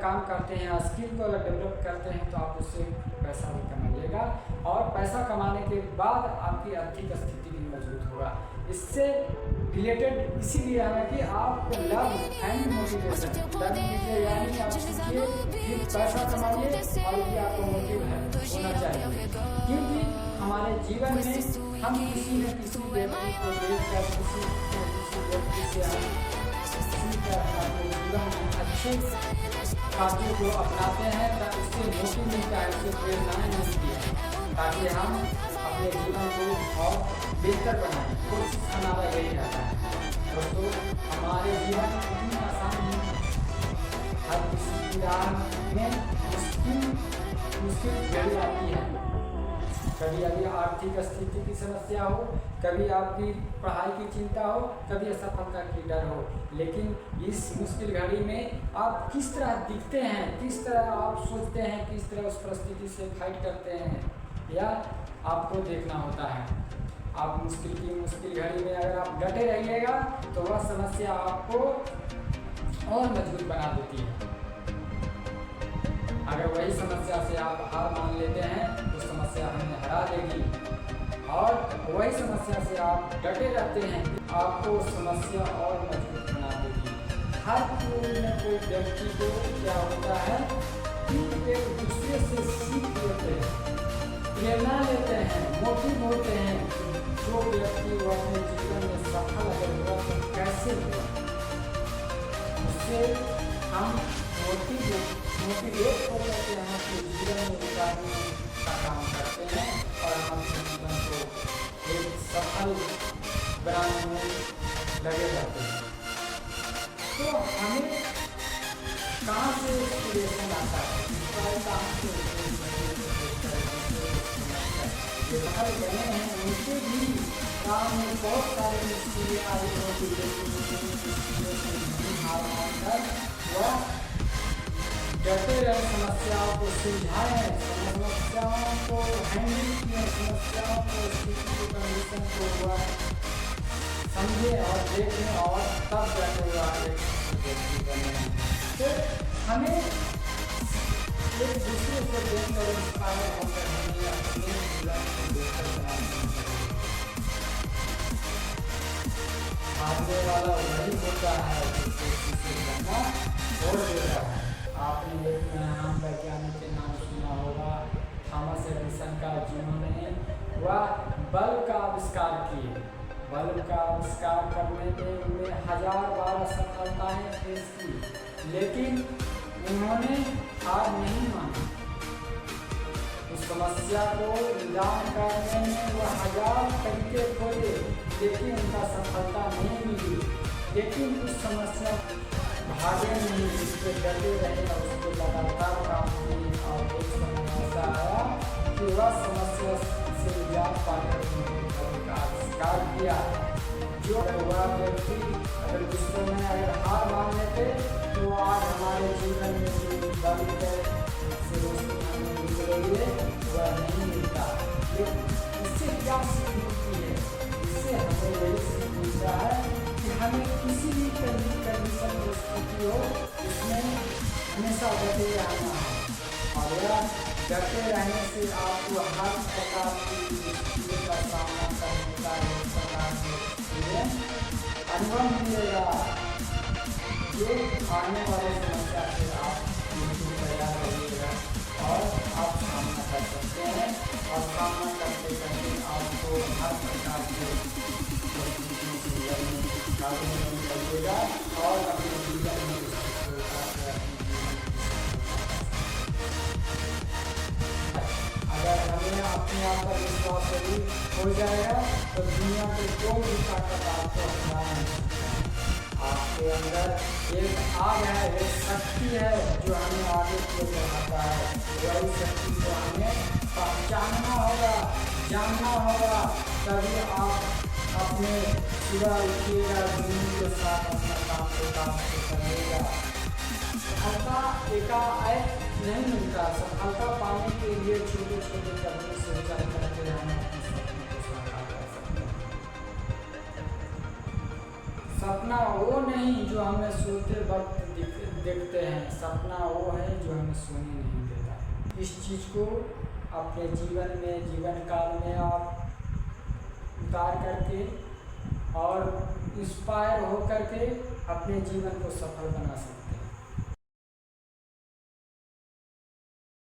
काम करते हैं, स्किल को अगर डेवलप करते हैं तो आप उससे पैसा भी कमाइएगा और पैसा कमाने के बाद आपकी आर्थिक स्थिति भी मजबूत होगा। इससे रिलेटेड इसीलिए है कि आप लव एंड मोटिवेशन लर्न कीजिए, यानी आप सीखिए कि पैसा कमाइए और ये आपको मोटिव होना चाहिए, क्योंकि हमारे जीवन में हम किसी न किसी व्यक्ति को देखकर किसी व्यक्ति से हम सीखकर अपने जीवन में अच्छे कार्यों को अपनाते हैं, तो उससे मोटिव मिलता है, उससे प्रेरणाएँ मिलती है ताकि हम अपने जीवन को और बेहतर बनाएं। कोशिश हमारा यही रहता है दोस्तों। हमारे जीवन इतनी आसान नहीं, हर किसी की राह में मुश्किल घड़ी आती है। कभी अभी आर्थिक स्थिति की समस्या हो, कभी आपकी पढ़ाई की चिंता हो, कभी असफलता की डर हो, लेकिन इस मुश्किल घड़ी में आप किस तरह दिखते हैं, किस तरह आप सोचते हैं, किस तरह उस परिस्थिति से फाइट करते हैं, यह आपको देखना होता है। आप मुश्किल घड़ी में अगर आप डटे रहिएगा तो वह समस्या आपको और मजबूत बना देती है। अगर वही समस्या से आप हार मान लेते हैं तो समस्या हमें हरा देगी, और वही समस्या से आप डटे रहते हैं आपको समस्या और मजबूत बना देगी। हर कोई न कोई व्यक्ति को क्या होता है कि एक दूसरे से सीख लेते हैं, प्रेरणा लेते हैं, मोटिव होते हैं। जो व्यक्ति वो अपने जीवन में सफल अगर हुआ तो कैसे हुआ, उससे हम मोटिवेट हो जाते हैं, अपने जीवन में उतारने का काम करते हैं और हम अपने जीवन को एक सफल बनाने में लगे रहते हैं। तो हमें कहाँ से इंस्पिरेशन आता है, जो सफल बने हैं उनके भी काम में बहुत सारे मुश्किलें आई होती है, वह डटे रहे, समस्याओं को सुलझाएं, समस्याओं को हैंडल किए, समस्याओं को स्थिति कंडीशन को वह समझे और देखें और तब जाके हुआ एक व्यक्ति बने। तो हमें एक दूसरे को देखकर इंस्पायर होकर हमें अपने जीवन को बेहतर बनाना चाहिए। आगे वाला वही होता है जिससे किसी बनना छोड़ देता है। आपने एक महान वैज्ञानिक के नाम सुना होगा, थॉमस एडिसन का, जिन्होंने वह बल्ब का आविष्कार किए। बल्ब का आविष्कार करने में उन्हें 1000 बार असफलताएं फेस की, लेकिन उन्होंने हार नहीं मानी। उस समस्या को निदान करने में वह 1000 तरीके खोजे, लेकिन उनका सफलता नहीं मिली। लेकिन उस समस्या भागे नहीं, उस पर डटे रहे और उसको लगातार काम किए, और एक समय ऐसा आया कि वह समस्या से निजात पाकर उन्होंने आविष्कार किया। जो वह व्यक्ति अगर दूसरों में अगर हार मान लेते तो आज हमारे जीवन में जो बल से रोशनी गुजरेंगे वह नहीं मिलता। इससे क्या सीख मिलती है? इससे हमें यही सीख मिलता है कि हमें किसी भी कंडीशन में स्थिति हो उसमें हमेशा डटे रहना है, और यह डटे रहने से आपको हर प्रकार की मुश्किलों का सामना करने का एक प्रकार से अनुभव मिलेगा, जो आने वाले समस्या से आप बिल्कुल तैयार रहिएगा और आप सामना कर सकते हैं, और सामना करते करते आपको हर प्रकार के परिस्थितियों से लड़िएगा और अपने जीवन में अगर हमें अपने आप पर विश्वास हो जाएगा तो दुनिया के कोई भी ताकत आपको हरा नहीं सकता। आपके अंदर एक आग है, एक शक्ति है जो हमें आगे को बढ़ाता है। वही शक्ति को हमें पहचानना होगा, जानना होगा, तभी आप अपने सुबह उठिएगा, जुनून के साथ अपना काम को करिएगा। सफलता एकाएक नहीं मिलता। सफलता पाने के लिए छोटे छोटे कदम से ऊंचाई करते रहना अपने सपने को साकार कर सकते हैं। सपना वो नहीं जो हमें सोते वक्त देखते हैं, सपना वो है जो हमें सोने नहीं देता। इस चीज़ को अपने जीवन में, जीवन काल में आप उतार करके और इंस्पायर हो करके अपने जीवन को सफल बना सकते हैं।